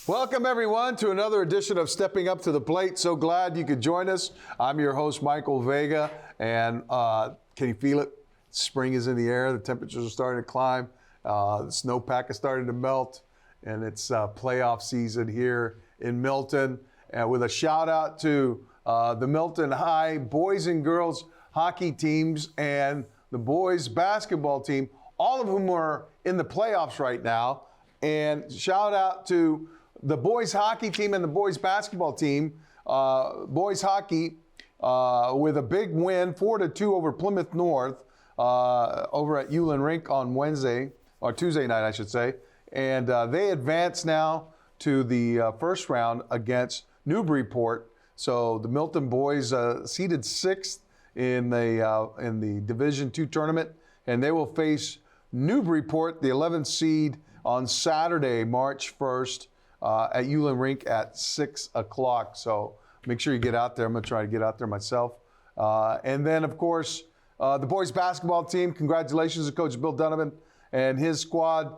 Welcome, everyone, to another edition of Stepping Up to the Plate. So glad you could join us. I'm your host, Michael Vega, and can you feel it? Spring is in the air. The temperatures are starting to climb. The snowpack is starting to melt, and it's playoff season here in Milton. With a shout out to the Milton High boys and girls hockey teams and the boys basketball team, all of whom are in the playoffs right now. And shout out to the boys hockey team and the boys basketball team. Boys hockey with a big win, 4-2 over Plymouth North over at Ulen Rink on Wednesday, or Tuesday night, I should say. And they advance now to the first round against Newburyport. So the Milton boys seeded 6th in the Division II tournament, and they will face Newburyport, the 11th seed, on Saturday, March 1st. At Ulen Rink at 6 o'clock. So make sure you get out there. I'm going to try to get out there myself. And then, of course, the boys basketball team, congratulations to Coach Bill Donovan and his squad.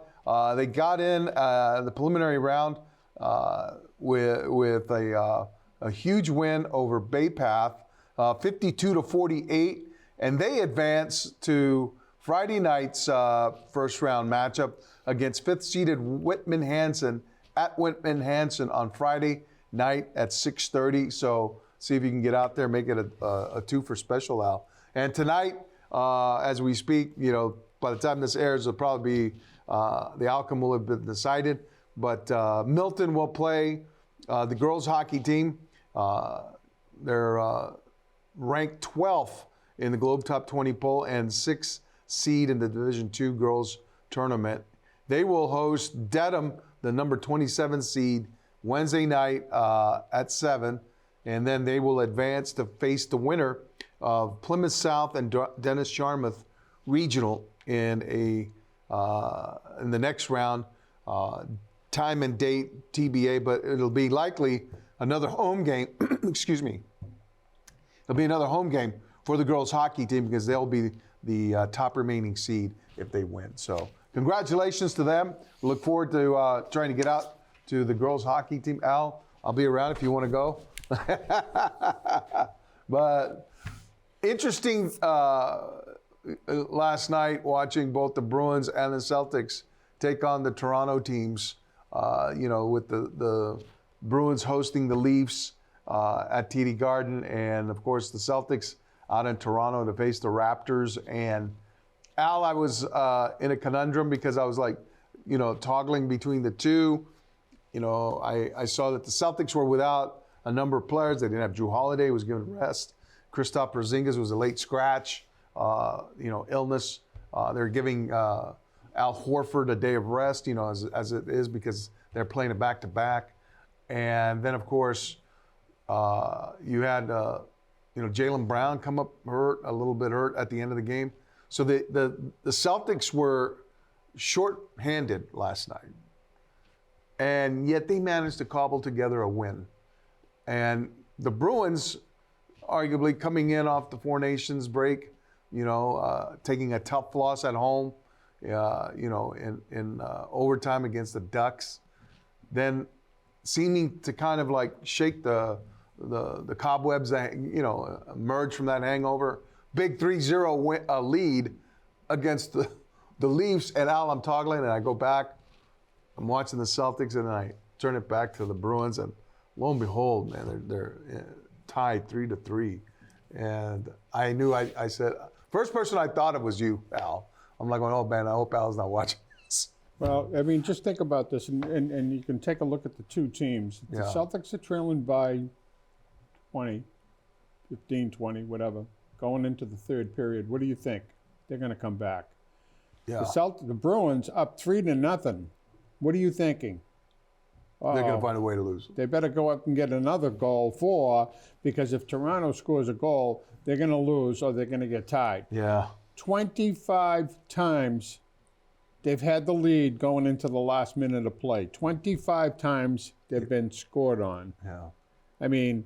They got in the preliminary round with a huge win over Bay Path, 52-48. And they advance to Friday night's first round matchup against 5th seeded Whitman-Hanson at Whitman-Hanson on Friday night at 6:30. So see if you can get out there, make it a 2 for special, Al. And tonight, as we speak, by the time this airs, it'll probably be, the outcome will have been decided. But Milton will play the girls hockey team. They're ranked 12th in the Globe Top 20 poll and 6th seed in the Division II girls tournament. They will host Dedham, the number 27 seed, Wednesday night at 7. And then they will advance to face the winner of Plymouth South and Dennis Yarmouth Regional in the next round. Time and date TBA, but it'll be likely another home game. Excuse me. It'll be another home game for the girls hockey team because they'll be the top remaining seed if they win. So congratulations to them. We look forward to trying to get out to the girls hockey team. Al, I'll be around if you want to go. But interesting last night watching both the Bruins and the Celtics take on the Toronto teams, with the Bruins hosting the Leafs at TD Garden, and of course the Celtics out in Toronto to face the Raptors. And Al, I was in a conundrum because I was toggling between the two. I saw that the Celtics were without a number of players. They didn't have Drew Holiday, who was given rest. Kristaps Porzingis was a late scratch, illness. They're giving Al Horford a day of rest, as it is because they're playing a back-to-back. And then, of course, you had, Jaylen Brown come up a little bit hurt at the end of the game. So the Celtics were short-handed last night, and yet they managed to cobble together a win. And the Bruins, arguably coming in off the Four Nations break, taking a tough loss at home, in overtime against the Ducks, then seeming to kind of shake the cobwebs that emerge from that hangover. Big 3-0 lead against the Leafs. And Al, I'm toggling, and I go back. I'm watching the Celtics, and I turn it back to the Bruins, and lo and behold, man, they're tied 3-3. And I knew, I said, first person I thought of was you, Al. I'm like, oh man, I hope Al's not watching this. Well, just think about this, and you can take a look at the two teams. The Celtics are trailing by 20, 15, 20, whatever, going into the third period. What do you think? They're going to come back. Yeah. The Bruins up 3-0. What are you thinking? They're going to find a way to lose. They better go up and get another goal because if Toronto scores a goal, they're going to lose or they're going to get tied. Yeah. 25 times they've had the lead going into the last minute of play. 25 times they've been scored on. Yeah. I mean,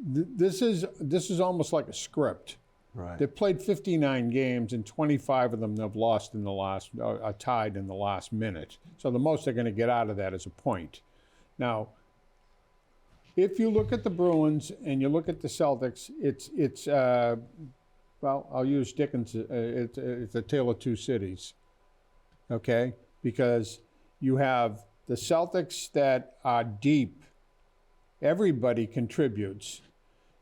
this is almost like a script. Right. They've played 59 games, and 25 of them they've lost in the last, tied in the last minute. So the most they're going to get out of that is a point. Now, if you look at the Bruins and you look at the Celtics, it's well, I'll use Dickens. It's a tale of two cities, okay? Because you have the Celtics that are deep. Everybody contributes.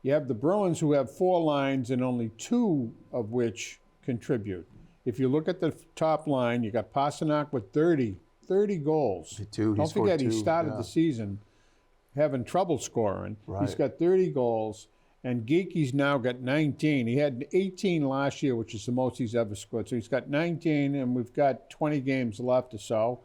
You have the Bruins who have 4 lines and only 2 of which contribute. If you look at the top line, you got Pasternak with 30 goals. Don't forget, he started the season having trouble scoring. Right. He's got 30 goals, and Geeky's now got 19. He had 18 last year, which is the most he's ever scored. So he's got 19, and we've got 20 games left or so.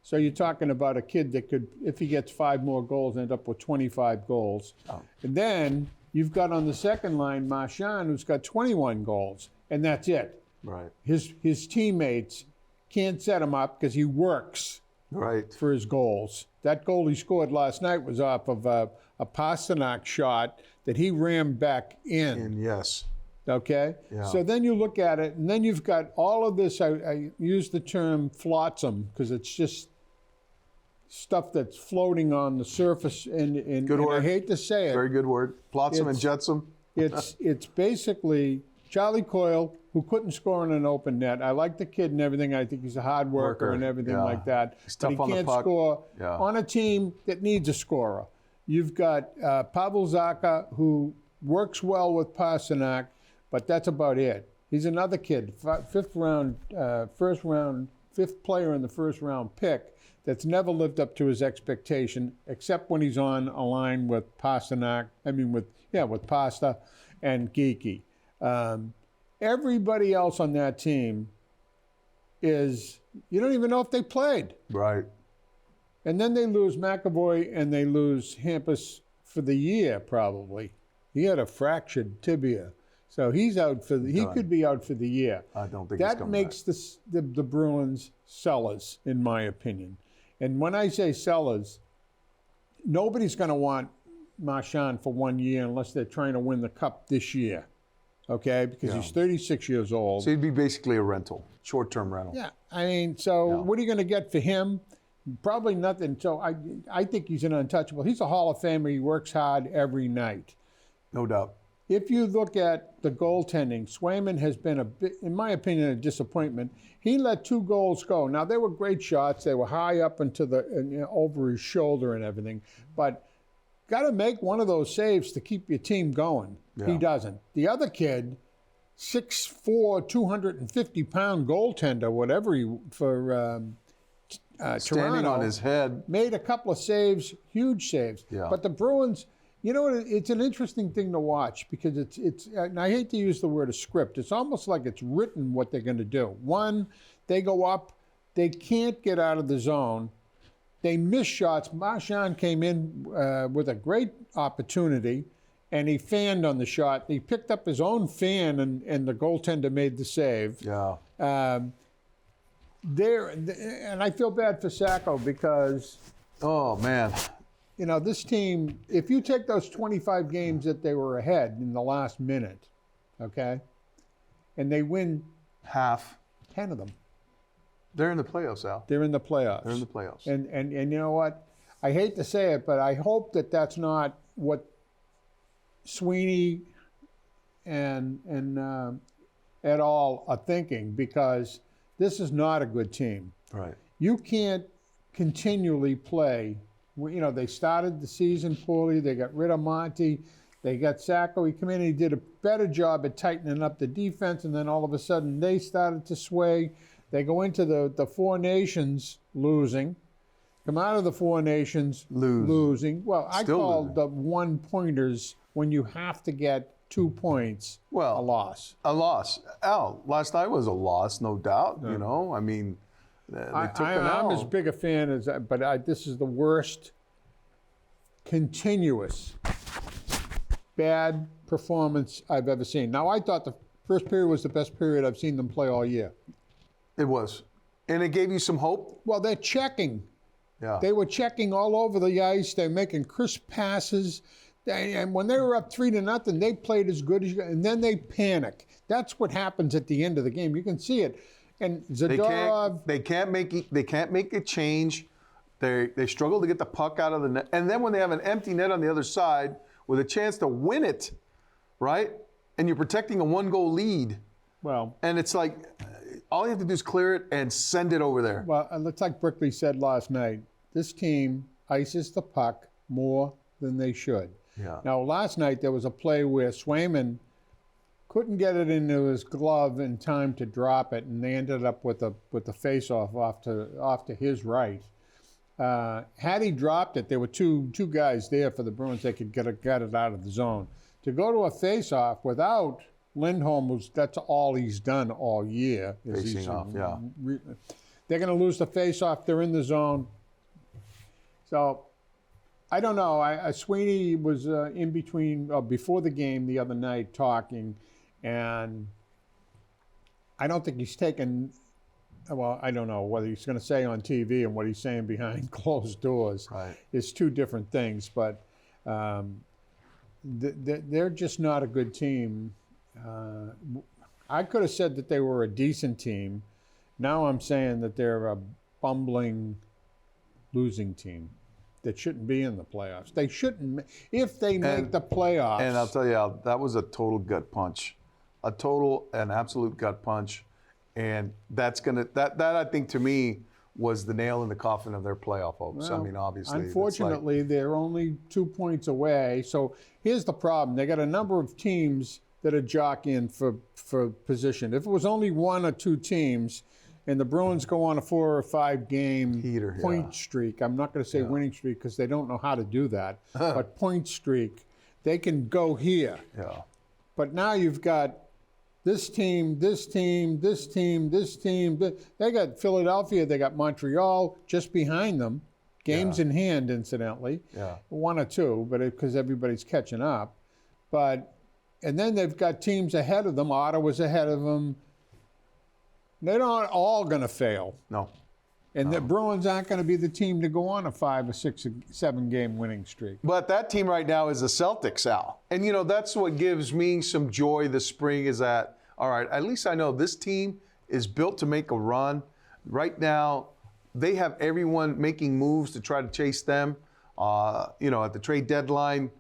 So you're talking about a kid that could, if he gets 5 more goals, end up with 25 goals. Oh. And then you've got on the second line Marchand, who's got 21 goals, and that's it. Right. His teammates can't set him up because he works for his goals. That goal he scored last night was off of a Pasternak shot that he rammed back in. Yes. Okay? Yeah. So then you look at it, and then you've got all of this. I use the term flotsam because it's just stuff that's floating on the surface. And good word. I hate to say it. Very good word. Flotsam and jetsam. It's basically Charlie Coyle, who couldn't score in an open net. I like the kid and everything. I think he's a hard worker and everything like that. He's but tough he on the can't puck. score on a team that needs a scorer. You've got Pavel Zacha, who works well with Pasternak, but that's about it. He's another kid, fifth player in the first round pick that's never lived up to his expectation, except when he's on a line with Pasternak. With Pasta and Geeky. Everybody else on that team you don't even know if they played. Right. And then they lose McAvoy and they lose Hampus for the year, probably. He had a fractured tibia. So he could be out for the year. I don't think he's coming makes the Bruins sellers, in my opinion. And when I say sellers, nobody's going to want Marchand for 1 year unless they're trying to win the cup this year. Okay? Because he's 36 years old. So he'd be basically a rental, short-term rental. Yeah. I mean, what are you going to get for him? Probably nothing. So I think he's an untouchable. He's a Hall of Famer. He works hard every night. No doubt. If you look at the goaltending, Swayman has been a bit, in my opinion, a disappointment. He let 2 goals go. Now, they were great shots. They were high up into over his shoulder and everything. But got to make one of those saves to keep your team going. Yeah. He doesn't. The other kid, 6'4", 250-pound goaltender, whatever for standing Toronto, on his head, made a couple of saves, huge saves. Yeah. But the Bruins, it's an interesting thing to watch because it's. And I hate to use the word a script. It's almost like it's written what they're going to do. One, they go up, they can't get out of the zone. They miss shots. Marchand came in with a great opportunity, and he fanned on the shot. He picked up his own fan, and the goaltender made the save. Yeah. And I feel bad for Sacco because, oh man, this team. If you take those 25 games that they were ahead in the last minute, okay, and they win half, 10 of them. They're in the playoffs, Al. They're in the playoffs. They're in the playoffs. And you know what? I hate to say it, but I hope that that's not what Sweeney and et al. Are thinking, because this is not a good team. Right. You can't continually play. They started the season poorly. They got rid of Monty. They got Sacco. He came in and he did a better job at tightening up the defense, and then all of a sudden they started to sway. They go into the Four Nations losing, come out of the Four Nations losing. Well, I call the one-pointers when you have to get 2 points a loss. A loss. Al, last night was a loss, no doubt. Yeah. I mean, they took an L. I'm as big a fan as that, but this is the worst continuous bad performance I've ever seen. Now, I thought the first period was the best period I've seen them play all year. It was. And it gave you some hope. Well, they're checking. Yeah. They were checking all over the ice. They're making crisp passes. And when they were up 3-0, they played as good as you. And then they panic. That's what happens at the end of the game. You can see it. And Zadorov. They can't make a change. They struggle to get the puck out of the net. And then when they have an empty net on the other side with a chance to win it, right? And you're protecting a 1-goal lead. Well. And it's like, all you have to do is clear it and send it over there. Well, it's like Brickley said last night. This team ices the puck more than they should. Yeah. Now, last night there was a play where Swayman couldn't get it into his glove in time to drop it, and they ended up with a face-off off to his right. Had he dropped it, there were two guys there for the Bruins. They could get it out of the zone. To go to a face-off without Lindholm, that's all he's done all year. Facing off, yeah. They're going to lose the face-off. They're in the zone. So, I don't know. Sweeney was in between, before the game the other night talking, and I don't think he's taken, well, I don't know whether he's going to say on TV and what he's saying behind closed doors. Right. Is two different things, but they're just not a good team. I could have said that they were a decent team. Now I'm saying that they're a bumbling, losing team that shouldn't be in the playoffs. They shouldn't. If they make the playoffs. And I'll tell you, Al, that was a total gut punch, an absolute gut punch, and that I think to me was the nail in the coffin of their playoff hopes. Well, I mean, obviously. Unfortunately, they're only 2 points away. So here's the problem: they got a number of teams that are jockeying for position. If it was only 1 or 2 teams, and the Bruins go on a 4 or 5 game point streak, I'm not going to say winning streak because they don't know how to do that, but point streak, they can go here. Yeah. But now you've got this team, this team, this team, this team. They got Philadelphia, they got Montreal just behind them, games in hand, incidentally. Yeah. 1 or 2, but because everybody's catching up. And then they've got teams ahead of them. Ottawa's ahead of them. They're not all going to fail. No. And the Bruins aren't going to be the team to go on a 5 or 6 or 7 game winning streak. But that team right now is the Celtics, Al. And, that's what gives me some joy this spring is that, all right, at least I know this team is built to make a run. Right now, they have everyone making moves to try to chase them. At the trade deadline,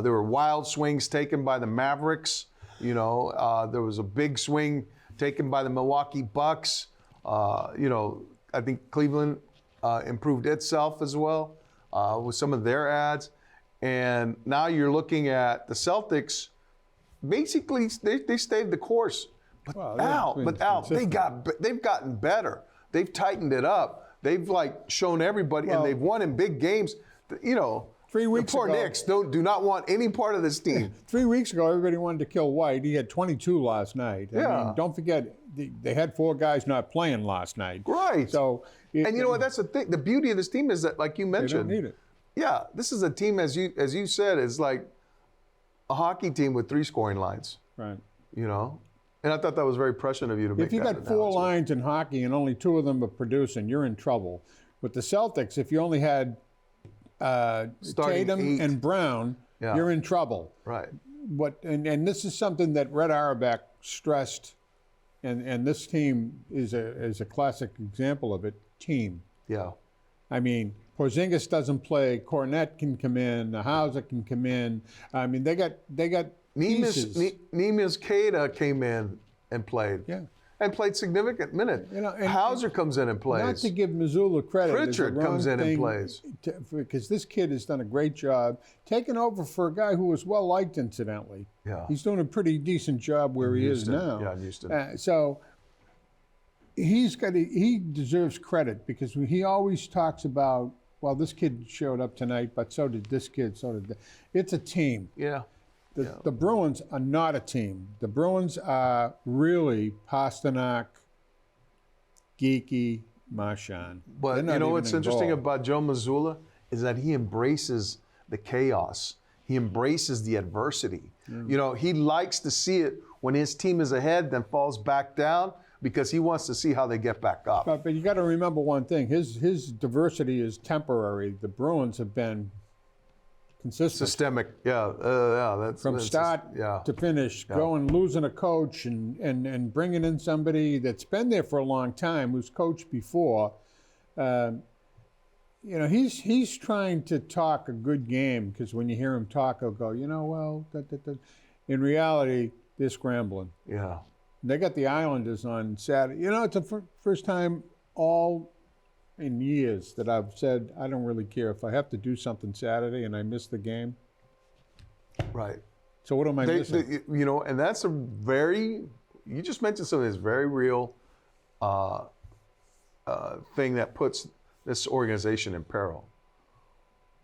there were wild swings taken by the Mavericks. There was a big swing taken by the Milwaukee Bucks. I think Cleveland improved itself as well with some of their ads. And now you're looking at the Celtics. Basically, they stayed the course. But Al, they've gotten better. They've tightened it up. They've shown everybody, and they've won in big games. 3 weeks the poor ago, Knicks do not want any part of this team. 3 weeks ago, everybody wanted to kill White. He had 22 last night. I mean, don't forget, they had 4 guys not playing last night. Right. So, and you know what? That's the thing. The beauty of this team is that, like you mentioned, they don't need it. Yeah, this is a team, as you said, is like a hockey team with 3 scoring lines. Right. And I thought that was very prescient of you to make that If you got 4 lines in hockey and only 2 of them are producing, you're in trouble. With the Celtics, if you only had Tatum 8. and Brown, you're in trouble. Right. And this is something that Red Auerbach stressed, and this team is a classic example of it. Team. Yeah. I mean, Porzingis doesn't play. Cornette can come in. Hauser can come in. I mean, they got pieces. Neemias Queta came in and played. Yeah. And played significant minutes. Hauser comes in and plays. Not to give Missoula credit. Pritchard comes in and plays. Because this kid has done a great job, taking over for a guy who was well liked, incidentally. Yeah. He's doing a pretty decent job where he is now. Yeah, in Houston. So he deserves credit because he always talks about, well, this kid showed up tonight, but so did this kid, so did that. It's a team. Yeah. The Bruins are not a team. The Bruins are really Pasternak, Geeky, Marchand. But you know what's interesting about Joe Mazzulla is that he embraces the chaos. He embraces the adversity. He likes to see it when his team is ahead, then falls back down. because he wants to see how they get back up. But you got to remember one thing: his diversity is temporary. The Bruins have been consistent, Systemic, that's from start to finish, going losing a coach and bringing in somebody that's been there for a long time, who's coached before. He's trying to talk a good game, because when you hear him talk, he'll go, in reality, they're scrambling. Yeah. They got the Islanders on Saturday. It's the first time all in years that I've said I don't really care if I have to do something Saturday and I miss the game. Right. So what am I missing? And that's you just mentioned something that's very real thing that puts this organization in peril.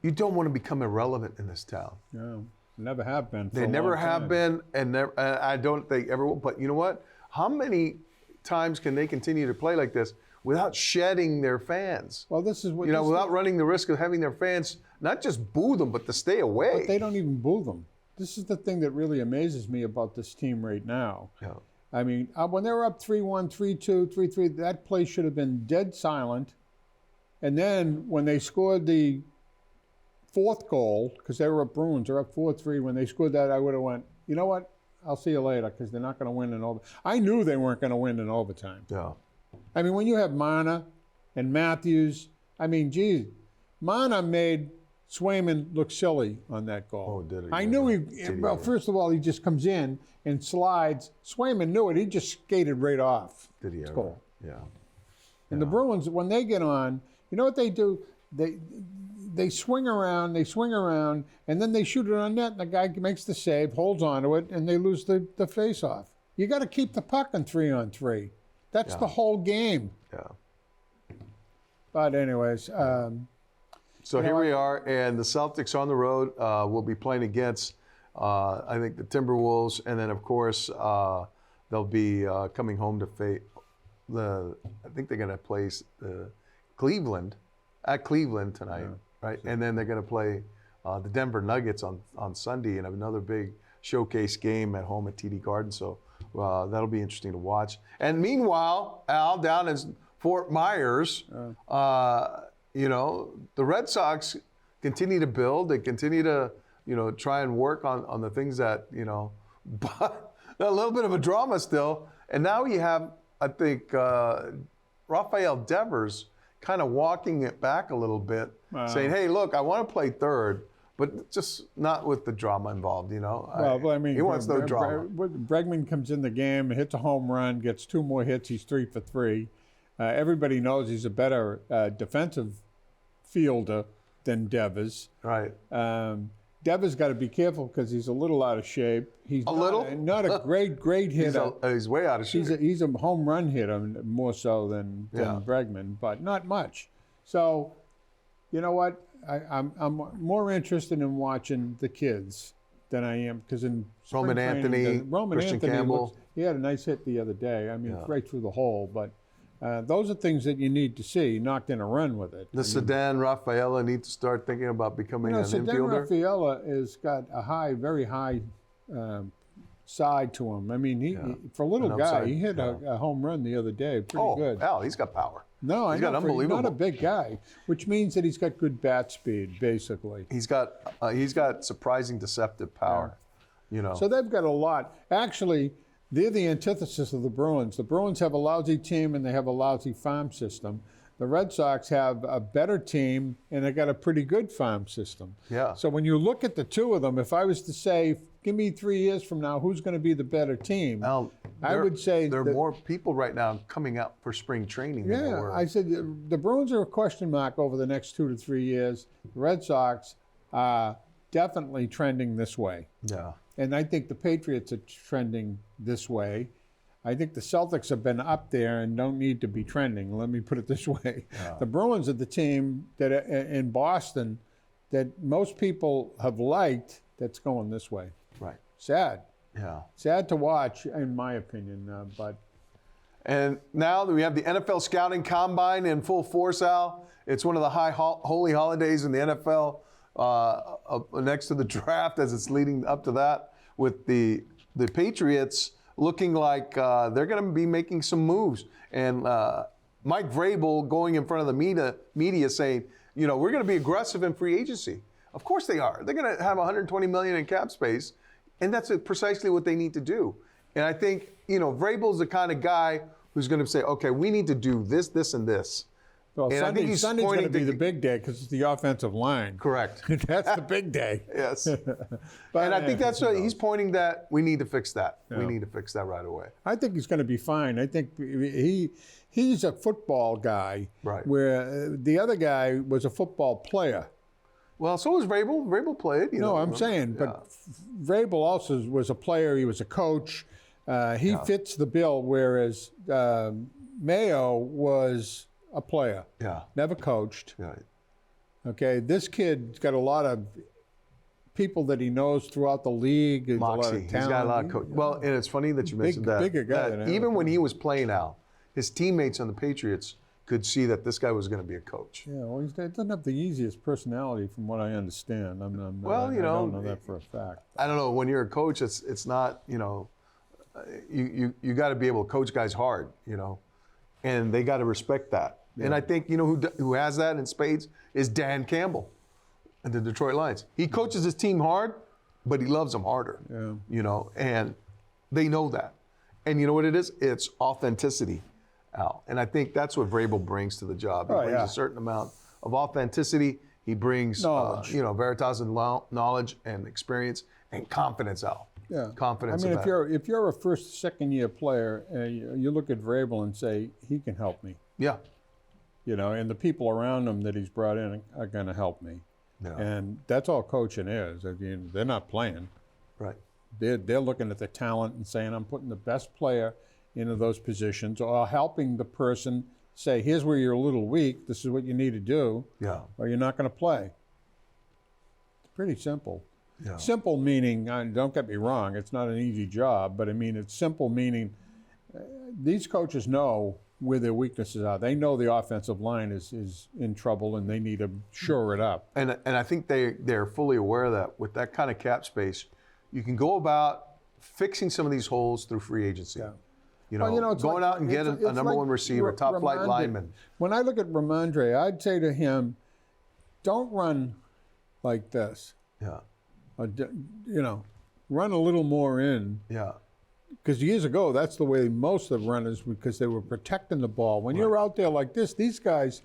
You don't want to become irrelevant in this town. No, never have been. They never have been, and I don't think ever will. But you know what? How many times can they continue to play like this without shedding their fans? Well, this is what without running the risk of having their fans not just boo them, but to stay away. But they don't even boo them. This is the thing that really amazes me about this team right now. Yeah. I mean, when they were up 3-1, 3-2, 3-3, that place should have been dead silent. And then when they scored the fourth goal, because they were up Bruins, they're up 4-3. When they scored that, I would have went, you know what? I'll see you later, because they're not going to win in overtime. I knew they weren't going to win in overtime. Yeah. I mean, when you have Mana and Matthews, I mean, geez, Mana made Swayman look silly on that goal. Oh, did he? I knew first of all, he just comes in and slides. Swayman knew it. He just skated right off. Did he ever? Goal. Yeah. And the Bruins, when they get on, you know what they do? They swing around, and then they shoot it on net, and the guy makes the save, holds on to it, and they lose the face-off. You got to keep the puck in 3-on-3. That's the whole game. Yeah. But anyways. So here we are, and the Celtics on the road will be playing against, I think, the Timberwolves, and then, of course, they'll be coming home to face I think they're going to play Cleveland tonight, right? And then they're going to play the Denver Nuggets on Sunday, and have another big showcase game at home at TD Garden. So that'll be interesting to watch. And meanwhile, Al, down in Fort Myers, the Red Sox continue to build. They continue to, try and work on the things that, but a little bit of a drama still. And now you have, I think, Rafael Devers kind of walking it back a little bit, saying, hey, look, I want to play third, but just not with the drama involved, Well, I mean, he wants no drama. Bregman comes in the game, hits a home run, gets 2 more hits, he's 3 for 3. Everybody knows he's a better defensive fielder than Devers. Right. Devers got to be careful because he's a little out of shape. He's not a great hitter. He's way out of shape. He's a home run hitter more so than Bregman, but not much. So, you know what? I'm more interested in watching the kids than I am, because in Roman Anthony, Christian Campbell. He had a nice hit the other day. I mean, right through the hole, but. Those are things that you need to see. He knocked in a run with it. The Sedan Rafaela need to start thinking about becoming an Sedan infielder. Rafaela has got a very high side to him. I mean, he for a little guy, he hit a home run the other day. Pretty good. Oh, he's got power. No, he's got unbelievable. He's not a big guy, which means that he's got good bat speed, basically. He's got surprising deceptive power. So they've got a lot. Actually, they're the antithesis of the Bruins. The Bruins have a lousy team and they have a lousy farm system. The Red Sox have a better team and they got a pretty good farm system. Yeah. So when you look at the two of them, if I was to say, give me 3 years from now, who's going to be the better team? I would say there are more people right now coming out for spring training than there were. I said the Bruins are a question mark over the next 2 to 3 years. The Red Sox are definitely trending this way. Yeah. And I think the Patriots are trending this way. I think the Celtics have been up there and don't need to be trending. Let me put it this way. Yeah. The Bruins are the team that in Boston that most people have liked that's going this way. Right. Sad. Yeah. Sad to watch, in my opinion. And now that we have the NFL Scouting Combine in full force, Al, it's one of the holy holidays in the NFL next to the draft as it's leading up to that, with the Patriots looking like they're going to be making some moves. And Mike Vrabel going in front of the media saying, you know, we're going to be aggressive in free agency. Of course they are. They're going to have $120 million in cap space, and that's precisely what they need to do. And I think, you know, Vrabel's the kind of guy who's going to say, okay, we need to do this, this, and this. Well, And I think Sunday's going to be the to, big day because it's the offensive line. correct. That's the big day. Yes. But, And I think that's what he's knows? pointing that we need to fix that. Yeah. We need to fix that right away. I think he's going to be fine. I think he's a football guy, Right. where the other guy was a football player. Well, so was Vrabel. Vrabel played. You know, I'm saying, but Vrabel also was a player. He was a coach. He fits the bill, whereas Mayo was a player. Yeah. Never coached. Yeah. Okay, this kid's got a lot of people that he knows throughout the league. A lot Moxie. of He's talent. got a lot of coach. Well, and it's funny that you mentioned that. Bigger guy that than even ever. when he was playing out, his teammates on the Patriots could see that this guy was going to be a coach. Yeah, well, he doesn't have the easiest personality, from what I understand. Well, you I know, don't know that for a fact. I don't know. When you're a coach, it's not, you know, you got to be able to coach guys hard, you know, and they got to respect that. Yeah. And I think, you know, who has that in spades is Dan Campbell and the Detroit Lions. He coaches his team hard, but he loves them harder, you know, and they know that. And you know what it is? It's authenticity, Al. And I think that's what Vrabel brings to the job. He brings a certain amount of authenticity. He brings, you know, veritas and knowledge and experience and confidence, Al. Yeah, confidence. I mean, if you're a first, second year player, you look at Vrabel and say he can help me. Yeah. You know, and the people around him that he's brought in are going to help me. Yeah. And that's all coaching is. I mean, they're not playing. Right. They're looking at the talent and saying, I'm putting the best player into those positions, or helping the person say, here's where you're a little weak. This is what you need to do. Yeah. Or you're not going to play. It's pretty simple. Yeah. Simple meaning, don't get me wrong, it's not an easy job, but I mean, it's simple meaning these coaches know where their weaknesses are. They know the offensive line is in trouble and they need to shore it up. And I think they're fully aware of that. With that kind of cap space, you can go about fixing some of these holes through free agency. Yeah. You know, going out and get a number one receiver, top flight lineman. When I look at Ramondre, I'd say to him, don't run like this. Yeah. You know, run a little more in. Yeah. Because years ago, that's the way most of the runners, because they were protecting the ball. When you're out there like this, these guys,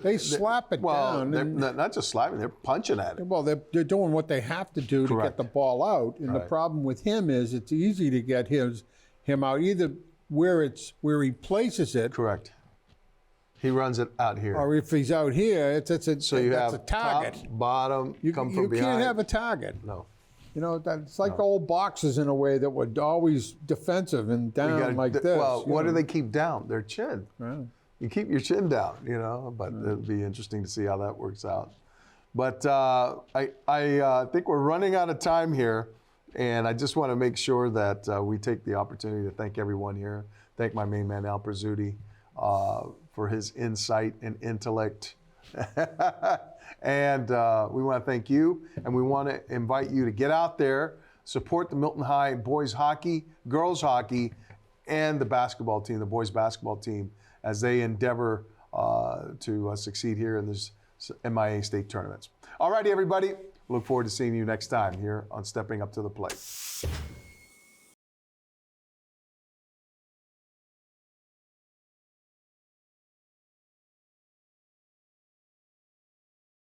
they slap it down. They're not just slapping, they're punching at it. Well, they're doing what they have to do to get the ball out. And the problem with him is it's easy to get him out, either where he places it. Correct. He runs it out here. Or if he's out here, that's a target. Top, bottom, come from behind. You can't have a target. No. You know, it's like old boxers in a way that were always defensive and down like this. Well, what do they keep down? Their chin. Yeah. You keep your chin down, you know, but it'll be interesting to see how that works out. But I think we're running out of time here, and I just want to make sure that we take the opportunity to thank everyone here. Thank my main man, Al Prizzuti, for his insight and intellect. And we want to thank you, and we want to invite you to get out there, support the Milton High boys hockey, girls hockey, and the basketball team, the boys basketball team, as they endeavor to succeed here in this MIA state tournaments. All righty, everybody. Look forward to seeing you next time here on Stepping Up to the Plate.